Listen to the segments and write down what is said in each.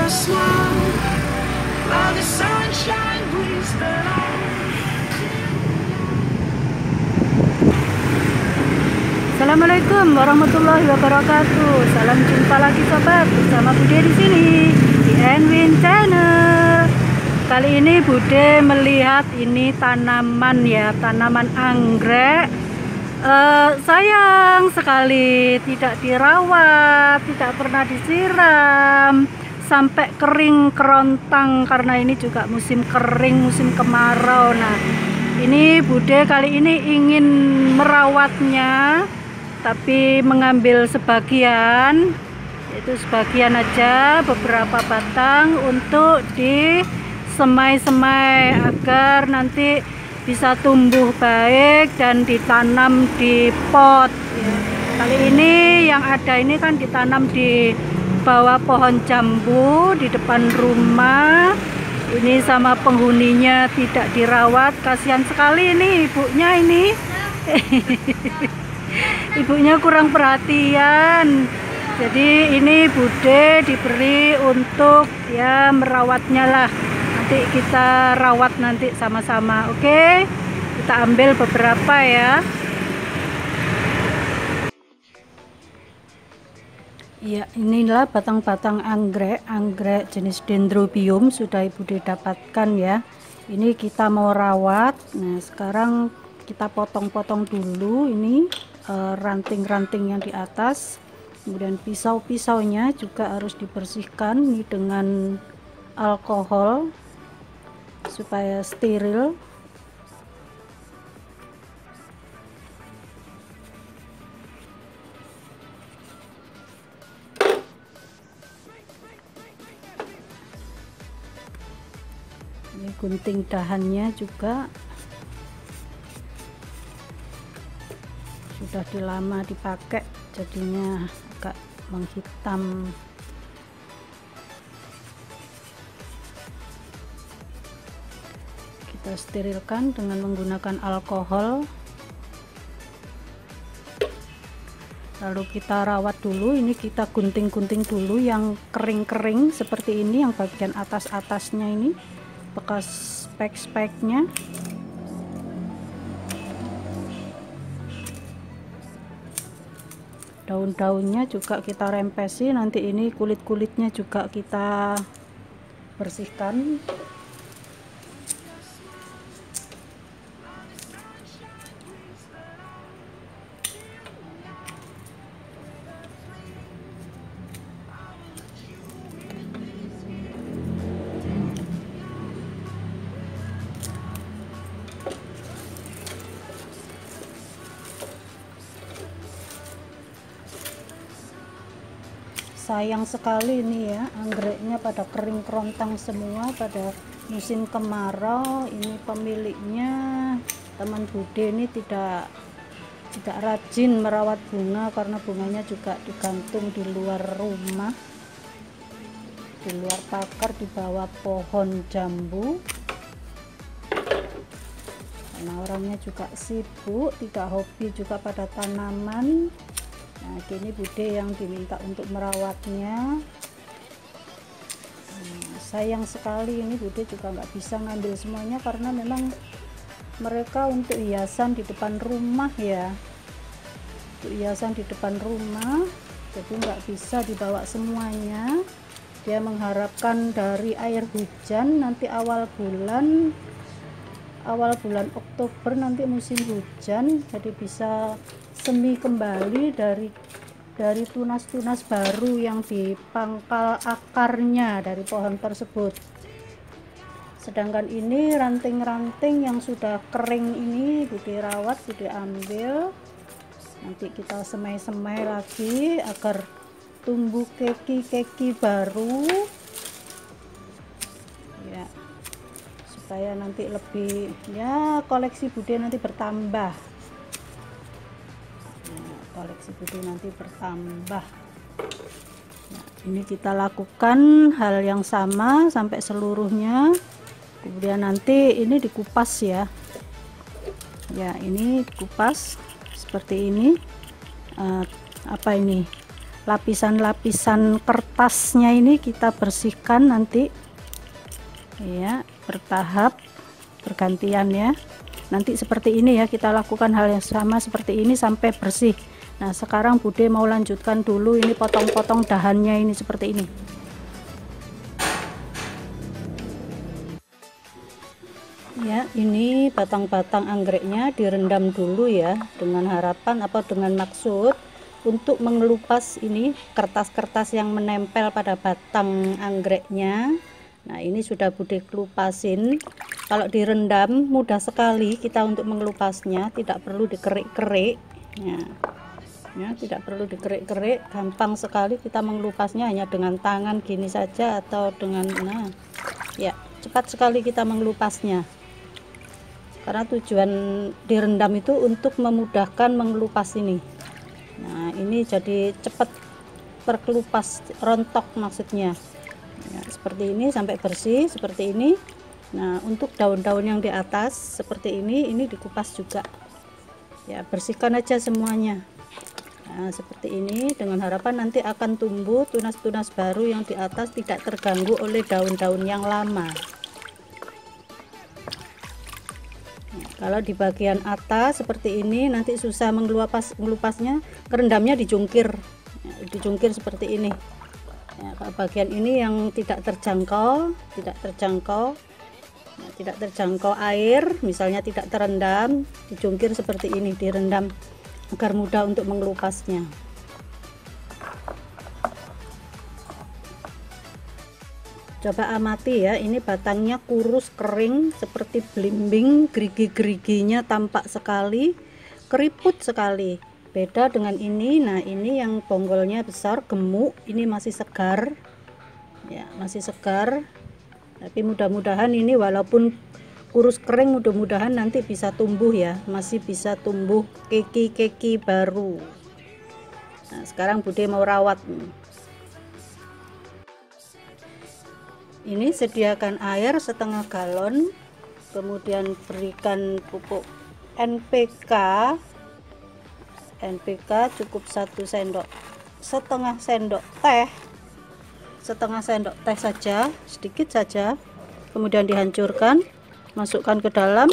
the snow, while the sunshine bleeds below. Assalamualaikum warahmatullahi wabarakatuh. Salam jumpa lagi sobat, bersama Bude di sini di Enwin Channel. Kali ini Bude melihat ini tanaman ya, tanaman anggrek. Sayang sekali tidak dirawat, tidak pernah disiram, sampai kering kerontang karena ini juga musim kering, musim kemarau. Nah, ini Bude kali ini ingin merawatnya, tapi mengambil sebagian, yaitu sebagian aja, beberapa batang untuk disemai-semai agar nanti bisa tumbuh baik dan ditanam di pot ya. Kali ini yang ada ini kan ditanam di bawah pohon jambu di depan rumah. Ini sama penghuninya tidak dirawat, kasihan sekali ini ibunya ini. Ibunya kurang perhatian. Jadi ini Bude diberi untuk ya merawatnya lah. Nanti kita rawat nanti sama-sama. Oke, kita ambil beberapa ya. Ya, inilah batang-batang anggrek jenis dendrobium sudah Bude dapatkan ya. Ini kita mau rawat. Nah, sekarang kita potong-potong dulu ini ranting-ranting yang di atas. Kemudian pisau-pisaunya juga harus dibersihkan ini dengan alkohol supaya steril. Ini gunting dahannya juga sudah lama dipakai, jadinya agak menghitam. Kita sterilkan dengan menggunakan alkohol, lalu kita rawat dulu. Ini kita gunting-gunting dulu yang kering-kering seperti ini, yang bagian atas-atasnya ini bekas spek-speknya. Daun-daunnya juga kita rempesi, nanti ini kulit-kulitnya juga kita bersihkan. Sayang sekali ini ya, anggreknya pada kering kerontang semua pada musim kemarau. Ini pemiliknya, teman Bude ini tidak rajin merawat bunga karena bunganya juga digantung di luar rumah, di luar pagar, di bawah pohon jambu. Karena orangnya juga sibuk, tidak hobi juga pada tanaman. Nah, kini Bude yang diminta untuk merawatnya. Sayang sekali ini Bude juga nggak bisa ngambil semuanya karena memang mereka untuk hiasan di depan rumah ya, untuk hiasan di depan rumah, jadi nggak bisa dibawa semuanya. Dia mengharapkan dari air hujan nanti awal bulan Oktober nanti musim hujan, jadi bisa semi kembali dari tunas-tunas baru yang dipangkal akarnya dari pohon tersebut. Sedangkan ini ranting-ranting yang sudah kering ini Bude rawat, Bude ambil, nanti kita semai-semai lagi agar tumbuh keki-keki baru ya, supaya nanti lebih ya, koleksi Bude nanti bertambah. Koleksi Bude nanti bertambah. Nah, ini kita lakukan hal yang sama sampai seluruhnya. Kemudian nanti ini dikupas ya. Ya, ini dikupas seperti ini. Apa ini? lapisan-lapisan kertasnya ini kita bersihkan nanti ya, bertahap bergantian ya. Nanti seperti ini ya, kita lakukan hal yang sama seperti ini sampai bersih. Nah sekarang Bude mau lanjutkan dulu ini potong-potong dahannya ini seperti ini. Ya, ini batang-batang anggreknya direndam dulu ya, dengan harapan apa dengan maksud untuk mengelupas ini kertas-kertas yang menempel pada batang anggreknya. Nah ini sudah Bude kelupasin. Kalau direndam mudah sekali kita untuk mengelupasnya, tidak perlu dikerik-kerik ya, tidak perlu dikerik-kerik, gampang sekali kita mengelupasnya hanya dengan tangan gini saja atau dengan ya, cepat sekali kita mengelupasnya. Karena tujuan direndam itu untuk memudahkan mengelupas ini. Nah ini jadi cepat terkelupas, rontok maksudnya ya, seperti ini sampai bersih seperti ini. Nah untuk daun-daun yang di atas seperti ini dikupas juga ya, bersihkan aja semuanya. Nah seperti ini dengan harapan nanti akan tumbuh tunas-tunas baru yang di atas tidak terganggu oleh daun-daun yang lama. Kalau di bagian atas seperti ini nanti susah mengelupasnya, kerendamnya dijungkir ya, dijungkir seperti ini ya. Kalau bagian ini yang tidak terjangkau ya, tidak terjangkau air, misalnya tidak terendam, dijungkir seperti ini, direndam agar mudah untuk mengelupasnya. Coba amati ya, ini batangnya kurus kering seperti belimbing, gerigi-geriginya tampak sekali, keriput sekali. Beda dengan ini. Nah ini yang bonggolnya besar, gemuk, ini masih segar ya, masih segar. Tapi mudah-mudahan ini walaupun kurus kering, mudah-mudahan nanti bisa tumbuh ya, masih bisa tumbuh keki-keki baru. Nah sekarang Bude mau rawat. Ini sediakan air setengah galon, kemudian berikan pupuk NPK cukup 1 sendok, setengah sendok teh saja, sedikit saja, kemudian dihancurkan, masukkan ke dalam.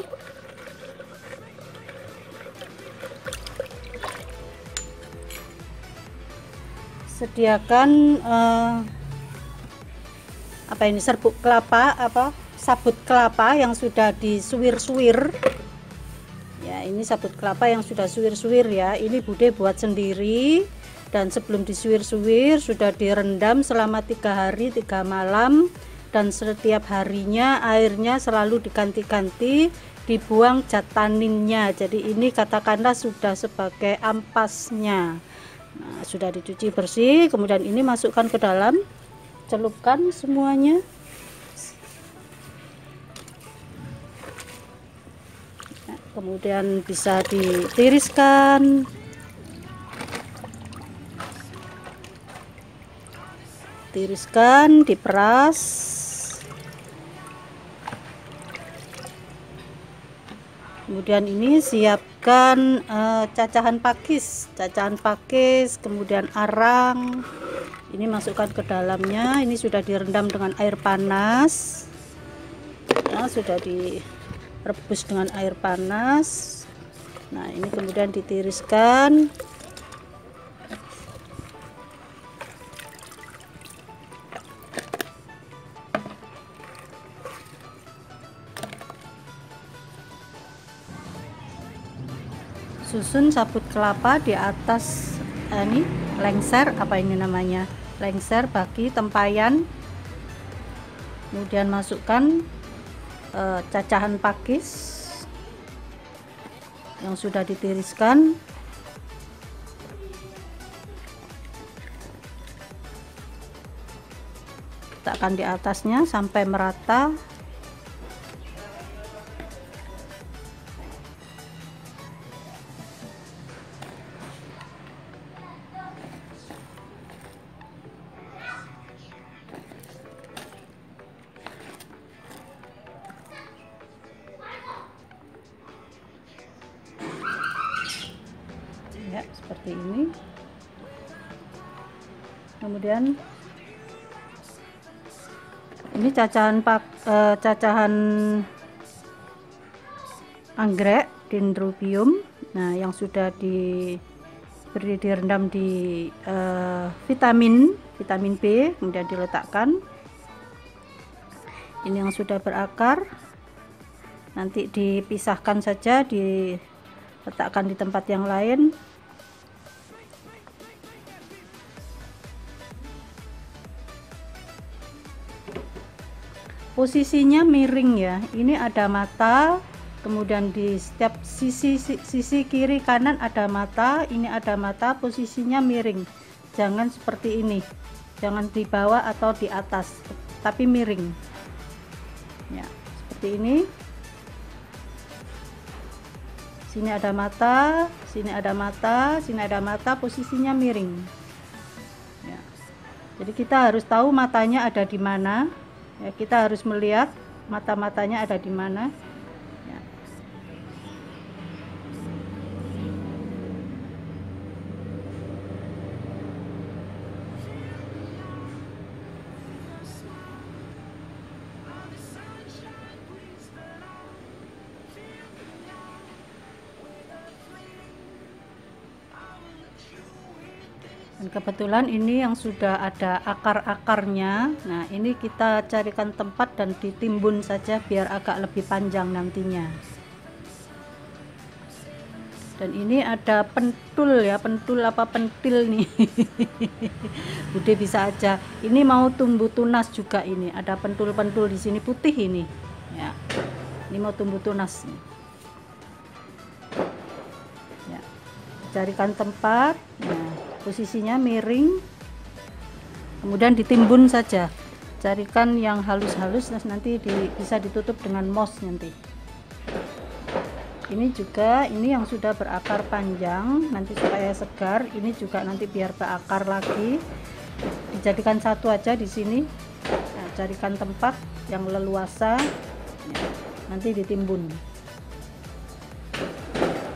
Sediakan apa ini, serbuk kelapa, sabut kelapa yang sudah disuwir-suwir ya. Ini sabut kelapa yang sudah suwir-suwir ya, ini Bude buat sendiri. Dan sebelum disuwir-suwir sudah direndam selama 3 hari 3 malam, dan setiap harinya airnya selalu diganti-ganti, dibuang zat taninnya. Jadi ini katakanlah sudah sebagai ampasnya. Nah sudah dicuci bersih, kemudian ini masukkan ke dalam, celupkan semuanya. Nah, kemudian bisa ditiriskan, diperas. Kemudian ini siapkan cacahan pakis, kemudian arang. Ini masukkan ke dalamnya. Ini sudah direndam dengan air panas ya, sudah direbus dengan air panas. Nah ini kemudian ditiriskan. Susun sabut kelapa di atas ini lengser, apa ini namanya, lengser bagi tempayan. Kemudian masukkan cacahan pakis yang sudah ditiriskan. Letakkan di atasnya sampai merata. Ya seperti ini. Kemudian ini cacahan anggrek Dendrobium, nah yang sudah direndam di vitamin B, kemudian diletakkan. Ini yang sudah berakar, nanti dipisahkan saja, diletakkan di tempat yang lain. Posisinya miring ya, ini ada mata, kemudian di setiap sisi kiri kanan ada mata, ini ada mata, posisinya miring, jangan seperti ini, jangan di bawah atau di atas, tapi miring ya, seperti ini. Sini ada mata, sini ada mata, sini ada mata, posisinya miring ya. Jadi kita harus tahu matanya ada di mana ya, kita harus melihat mata-matanya ada di mana ya. Dan kebetulan ini yang sudah ada akar-akarnya. Nah, ini kita carikan tempat dan ditimbun saja biar agak lebih panjang nantinya. Dan ini ada pentul ya, pentul apa pentil nih. Bude bisa aja. Ini mau tumbuh tunas juga ini. Ada pentul-pentul di sini putih ini. Ya. Ini mau tumbuh tunas nih. Ya. Carikan tempat. Nah, posisinya miring, kemudian ditimbun saja, carikan yang halus-halus, nanti bisa ditutup dengan moss nanti. Ini juga, ini yang sudah berakar panjang, nanti supaya segar, ini juga nanti biar berakar lagi, dijadikan satu aja di sini. Nah, carikan tempat yang leluasa, nanti ditimbun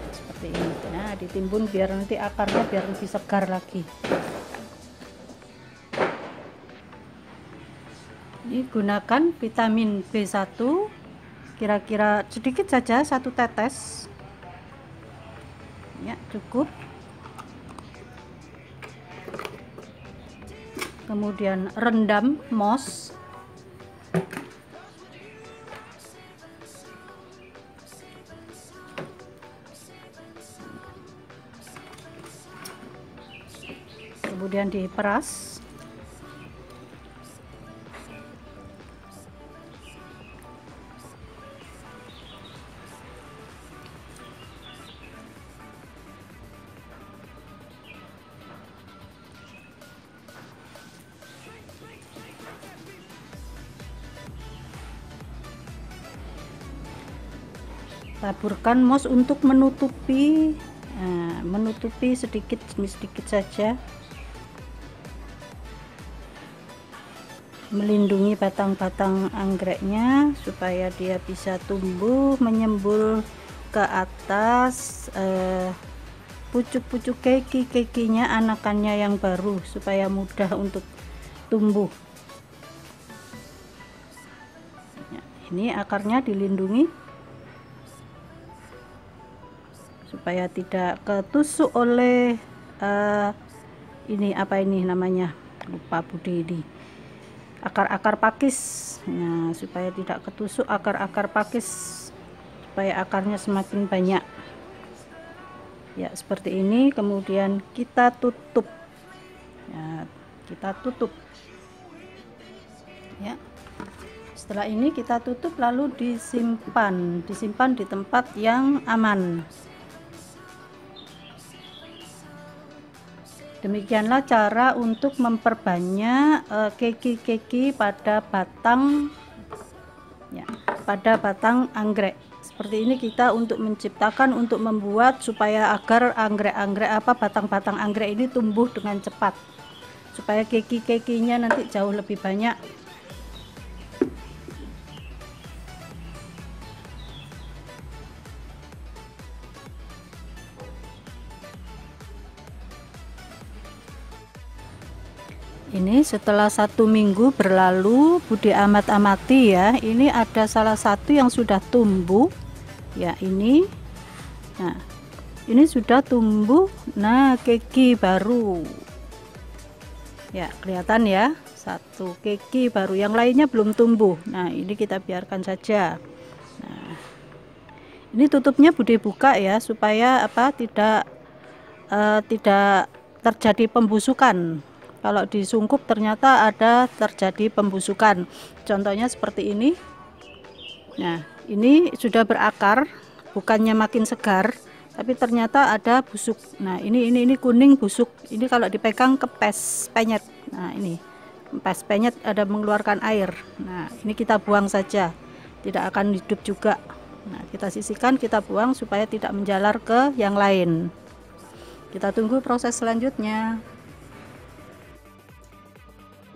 seperti ini. Nah, ditimbun biar nanti akarnya biar lebih segar lagi. Ini gunakan vitamin B1 kira-kira sedikit saja, 1 tetes ya, cukup. Kemudian rendam moss, kemudian diperas. Taburkan moss untuk menutupi, menutupi sedikit demi sedikit saja, melindungi batang-batang anggreknya supaya dia bisa tumbuh menyembul ke atas, pucuk-pucuk keki-kekinya, anakannya yang baru, supaya mudah untuk tumbuh ya. Ini akarnya dilindungi supaya tidak ketusuk oleh ini apa ini namanya, lupa Bude, ini akar-akar pakis. Nah, supaya tidak ketusuk akar-akar pakis, supaya akarnya semakin banyak ya, seperti ini. Kemudian kita tutup ya, kita tutup ya. Setelah ini kita tutup lalu disimpan di tempat yang aman. Demikianlah cara untuk memperbanyak keki-keki pada batang ya, pada batang anggrek. Seperti ini kita untuk menciptakan, untuk membuat supaya agar anggrek-anggrek batang-batang anggrek ini tumbuh dengan cepat, supaya keki-kekinya nanti jauh lebih banyak. Ini setelah 1 minggu berlalu, Budi amati ya, ini ada salah satu yang sudah tumbuh ya, ini. Nah, ini sudah tumbuh. Nah, keki baru ya, kelihatan ya, satu keki baru, yang lainnya belum tumbuh. Nah, ini kita biarkan saja. Nah, ini tutupnya Budi buka ya, supaya apa, tidak terjadi pembusukan. Kalau disungkup ternyata ada terjadi pembusukan, contohnya seperti ini. Nah, ini sudah berakar, bukannya makin segar, tapi ternyata ada busuk. Nah, ini kuning busuk. Ini kalau dipegang kempes penyet. Nah, ini kempes penyet, ada mengeluarkan air. Nah, ini kita buang saja, tidak akan hidup juga. Nah, kita sisihkan, kita buang supaya tidak menjalar ke yang lain. Kita tunggu proses selanjutnya.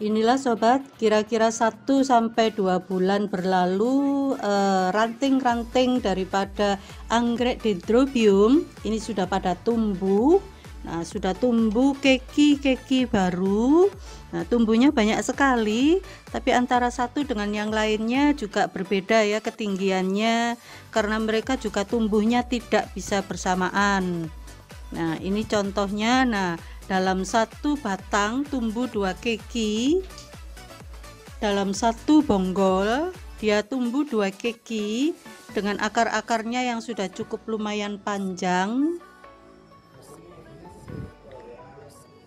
Inilah sobat, kira-kira 1-2 bulan berlalu, ranting-ranting daripada anggrek dendrobium ini sudah pada tumbuh. Nah, sudah tumbuh keki baru. Nah, tumbuhnya banyak sekali, tapi antara satu dengan yang lainnya juga berbeda ya ketinggiannya, karena mereka juga tumbuhnya tidak bisa bersamaan. Nah, ini contohnya. Nah, dalam satu batang tumbuh 2 keki, dalam satu bonggol dia tumbuh 2 keki dengan akar-akarnya yang sudah cukup lumayan panjang.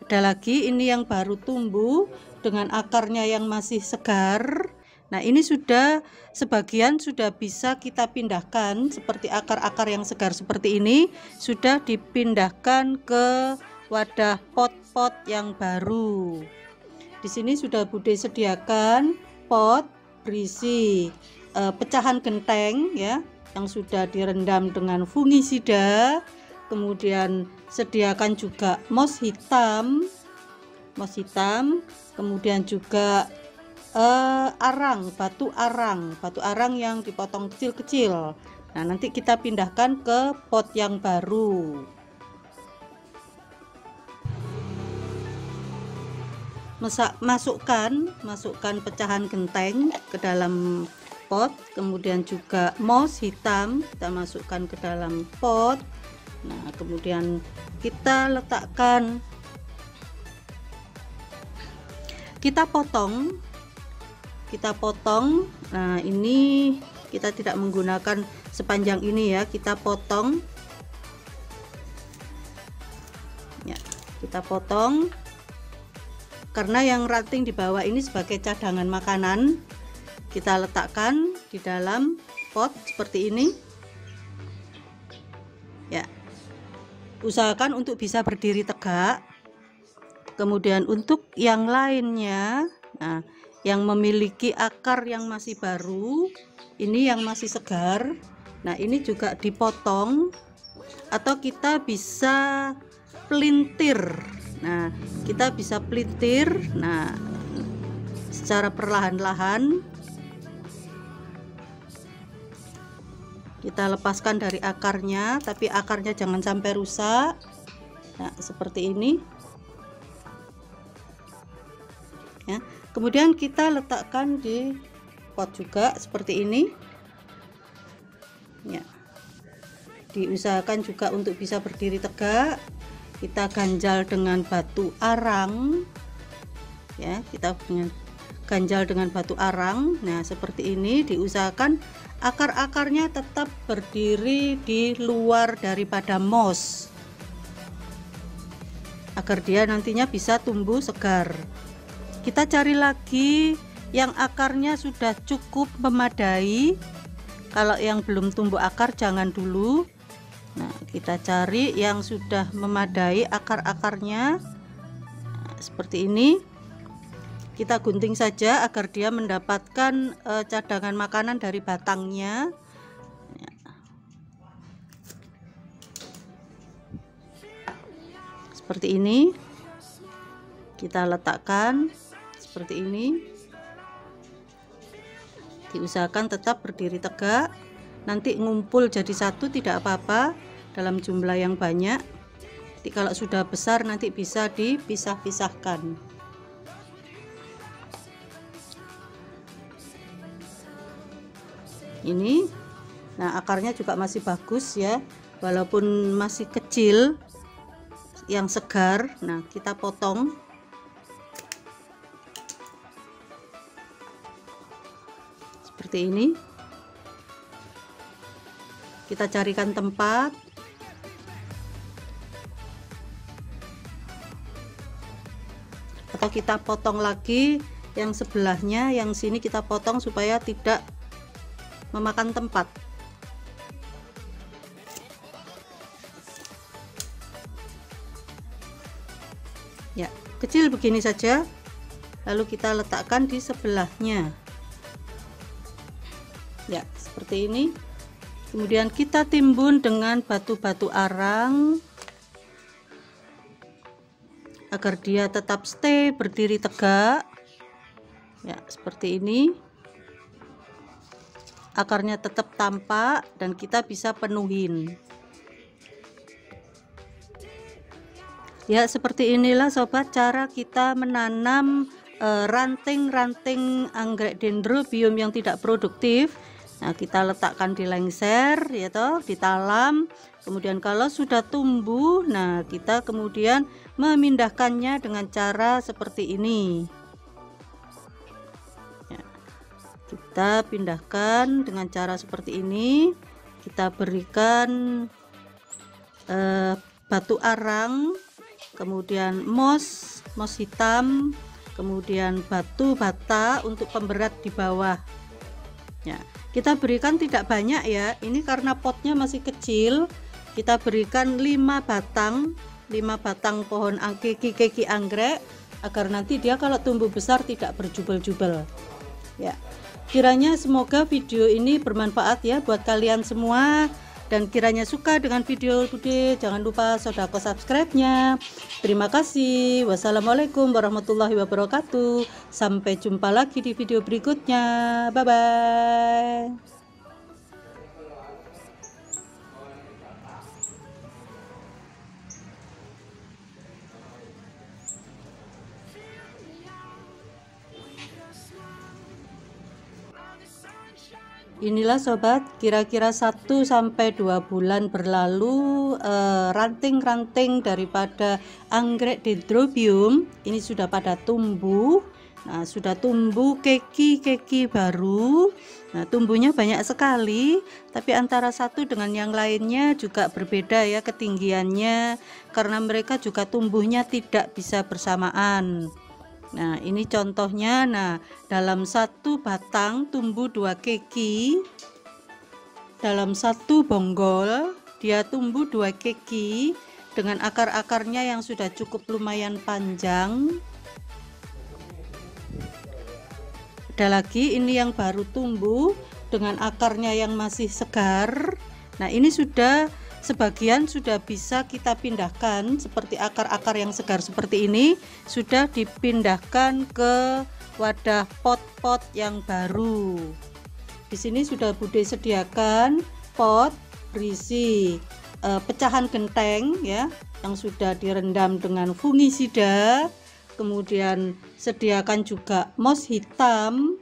Ada lagi ini yang baru tumbuh dengan akarnya yang masih segar. Nah, ini sudah sebagian sudah bisa kita pindahkan, seperti akar-akar yang segar seperti ini sudah dipindahkan ke wadah pot-pot yang baru. Di sini sudah Bude sediakan pot berisi pecahan genteng ya, yang sudah direndam dengan fungisida. Kemudian sediakan juga moss hitam, kemudian juga batu arang yang dipotong kecil-kecil. Nah, nanti kita pindahkan ke pot yang baru. Masukkan pecahan genteng ke dalam pot, kemudian juga moss hitam kita masukkan ke dalam pot. Nah, kemudian kita letakkan, kita potong. Nah, ini kita tidak menggunakan sepanjang ini ya, kita potong ya, kita potong karena yang ranting di bawah ini sebagai cadangan makanan. Kita letakkan di dalam pot seperti ini ya, usahakan untuk bisa berdiri tegak. Kemudian untuk yang lainnya, nah, yang memiliki akar yang masih baru, ini yang masih segar, nah ini juga dipotong atau kita bisa pelintir. Nah, kita bisa pelintir, nah, secara perlahan-lahan kita lepaskan dari akarnya, tapi akarnya jangan sampai rusak. Nah, seperti ini ya. Kemudian kita letakkan di pot juga seperti ini ya. Diusahakan juga untuk bisa berdiri tegak. Kita ganjal dengan batu arang ya, kita ganjal dengan batu arang. Nah, seperti ini. Diusahakan akar-akarnya tetap berdiri di luar daripada moss agar dia nantinya bisa tumbuh segar. Kita cari lagi yang akarnya sudah cukup memadai. Kalau yang belum tumbuh akar jangan dulu. Nah, kita cari yang sudah memadai akar-akarnya. Nah, seperti ini. Kita gunting saja agar dia mendapatkan cadangan makanan dari batangnya. Seperti ini. Kita letakkan seperti ini. Diusahakan tetap berdiri tegak. Nanti ngumpul jadi satu tidak apa-apa dalam jumlah yang banyak. Jadi kalau sudah besar nanti bisa dipisah-pisahkan. ini. Nah, akarnya juga masih bagus ya, walaupun masih kecil, yang segar. Nah, kita potong. Seperti ini. Kita carikan tempat. Atau kita potong lagi yang sebelahnya, yang sini kita potong supaya tidak memakan tempat. Ya, kecil begini saja. Lalu kita letakkan di sebelahnya. Ya, seperti ini. Kemudian kita timbun dengan batu-batu arang agar dia tetap stay berdiri tegak. Ya, seperti ini. Akarnya tetap tampak dan kita bisa penuhin. Ya, seperti inilah sobat cara kita menanam ranting-ranting anggrek dendrobium yang tidak produktif. Nah, kita letakkan di lengser ya toh, ditalam. Kemudian kalau sudah tumbuh, nah kita kemudian memindahkannya dengan cara seperti ini. Ya, kita pindahkan dengan cara seperti ini. Kita berikan batu arang, kemudian mos hitam, kemudian batu bata untuk pemberat di bawah. Ya, kita berikan tidak banyak ya, ini karena potnya masih kecil. Kita berikan 5 batang pohon keki anggrek agar nanti dia kalau tumbuh besar tidak berjubel-jubel. Ya, kiranya semoga video ini bermanfaat ya buat kalian semua. Dan kiranya suka dengan video Bude, jangan lupa sodako subscribe-nya. Terima kasih. Wassalamualaikum warahmatullahi wabarakatuh. Sampai jumpa lagi di video berikutnya. Bye bye. Inilah sobat, kira-kira 1-2 bulan berlalu, ranting-ranting daripada anggrek dendrobium ini sudah pada tumbuh. Nah, sudah tumbuh keki baru. Nah, tumbuhnya banyak sekali, tapi antara satu dengan yang lainnya juga berbeda ya ketinggiannya, karena mereka juga tumbuhnya tidak bisa bersamaan. Nah, ini contohnya. Nah, dalam satu batang tumbuh 2 keki. Dalam satu bonggol dia tumbuh 2 keki dengan akar-akarnya yang sudah cukup lumayan panjang. Ada lagi ini yang baru tumbuh dengan akarnya yang masih segar. Nah, ini sudah sebagian sudah bisa kita pindahkan, seperti akar-akar yang segar seperti ini sudah dipindahkan ke wadah pot-pot yang baru. Di sini sudah Bude sediakan pot berisi pecahan genteng ya, yang sudah direndam dengan fungisida. Kemudian sediakan juga mos hitam,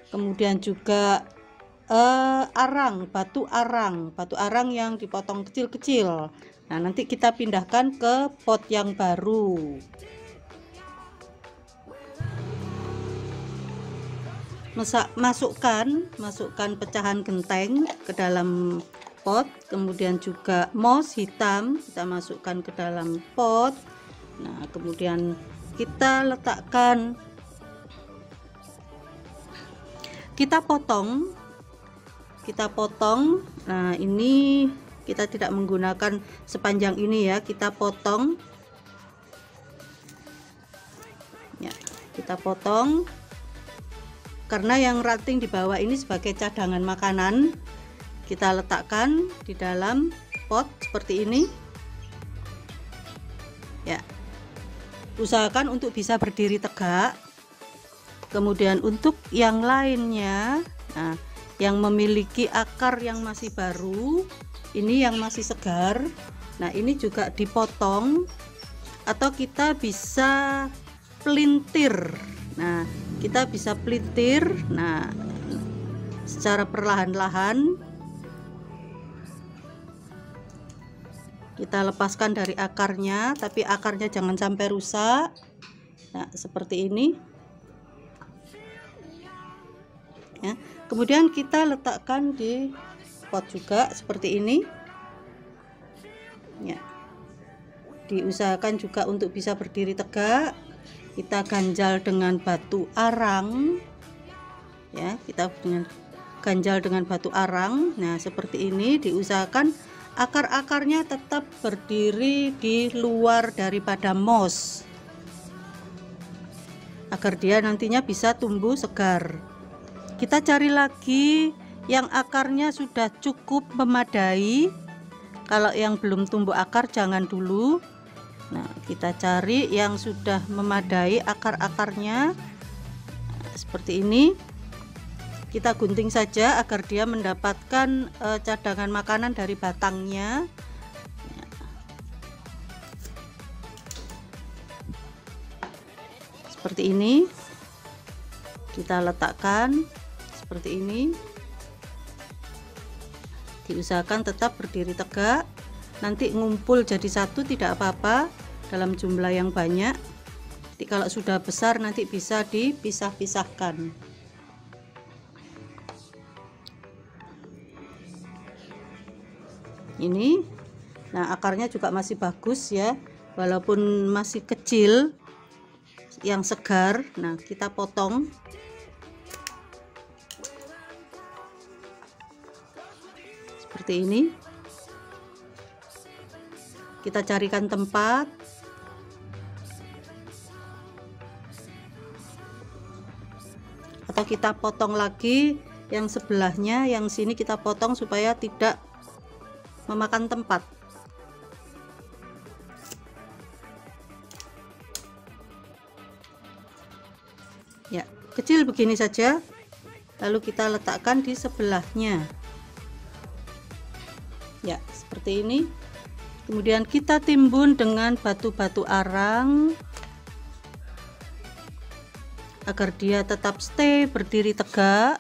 kemudian juga batu arang yang dipotong kecil-kecil. Nah, nanti kita pindahkan ke pot yang baru. Masukkan pecahan genteng ke dalam pot, kemudian juga mos hitam kita masukkan ke dalam pot. Nah, kemudian kita letakkan, kita potong. Nah, ini kita tidak menggunakan sepanjang ini ya, kita potong ya, kita potong karena yang ranting di bawah ini sebagai cadangan makanan. Kita letakkan di dalam pot seperti ini ya, usahakan untuk bisa berdiri tegak. Kemudian untuk yang lainnya, nah, yang memiliki akar yang masih baru, ini yang masih segar, nah ini juga dipotong atau kita bisa pelintir. Nah, kita bisa pelintir. Nah, secara perlahan-lahan. Kita lepaskan dari akarnya, tapi akarnya jangan sampai rusak. Nah, seperti ini ya. Kemudian kita letakkan di pot juga seperti ini ya. Diusahakan juga untuk bisa berdiri tegak. Kita ganjal dengan batu arang ya, kita ganjal dengan batu arang. Nah, seperti ini. Diusahakan akar-akarnya tetap berdiri di luar daripada moss, agar dia nantinya bisa tumbuh segar. Kita cari lagi yang akarnya sudah cukup memadai. Kalau yang belum tumbuh akar jangan dulu. Nah, kita cari yang sudah memadai akar-akarnya. Nah, seperti ini. Kita gunting saja agar dia mendapatkan cadangan makanan dari batangnya. Seperti ini. Kita letakkan seperti ini. Diusahakan tetap berdiri tegak. Nanti ngumpul jadi satu tidak apa-apa dalam jumlah yang banyak. Jadi kalau sudah besar nanti bisa dipisah-pisahkan. Ini, nah akarnya juga masih bagus ya, walaupun masih kecil, yang segar. Nah, kita potong seperti ini. Kita carikan tempat. Atau kita potong lagi yang sebelahnya, yang sini kita potong supaya tidak memakan tempat. Ya, kecil begini saja. Lalu kita letakkan di sebelahnya. Ya, seperti ini. Kemudian kita timbun dengan batu-batu arang agar dia tetap stay berdiri tegak.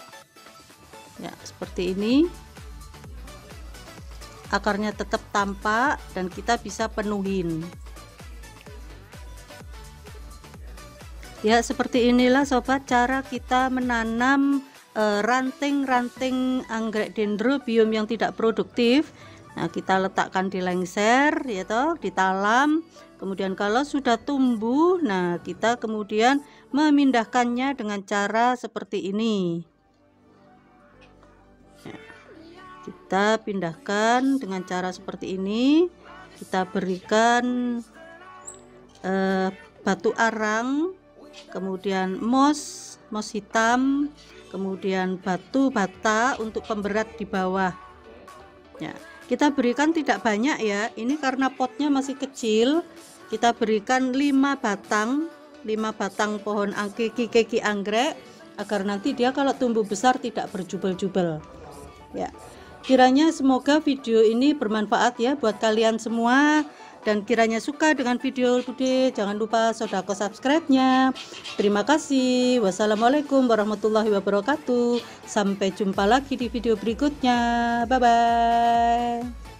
Ya, seperti ini. Akarnya tetap tampak dan kita bisa penuhin. Ya, seperti inilah sobat cara kita menanam ranting-ranting anggrek dendrobium yang tidak produktif. Nah, kita letakkan di lengser ya toh, ditalam. Kemudian kalau sudah tumbuh, nah kita kemudian memindahkannya dengan cara seperti ini. Kita pindahkan dengan cara seperti ini. Kita berikan batu arang, kemudian moss hitam, kemudian batu bata untuk pemberat di bawah ya. Kita berikan tidak banyak ya, ini karena potnya masih kecil. Kita berikan 5 batang pohon kiki anggrek, agar nanti dia kalau tumbuh besar tidak berjubel-jubel ya. Kiranya semoga video ini bermanfaat ya buat kalian semua, dan kiranya suka dengan video Bude, jangan lupa sodako subscribe-nya. Terima kasih. Wassalamualaikum warahmatullahi wabarakatuh. Sampai jumpa lagi di video berikutnya. Bye bye.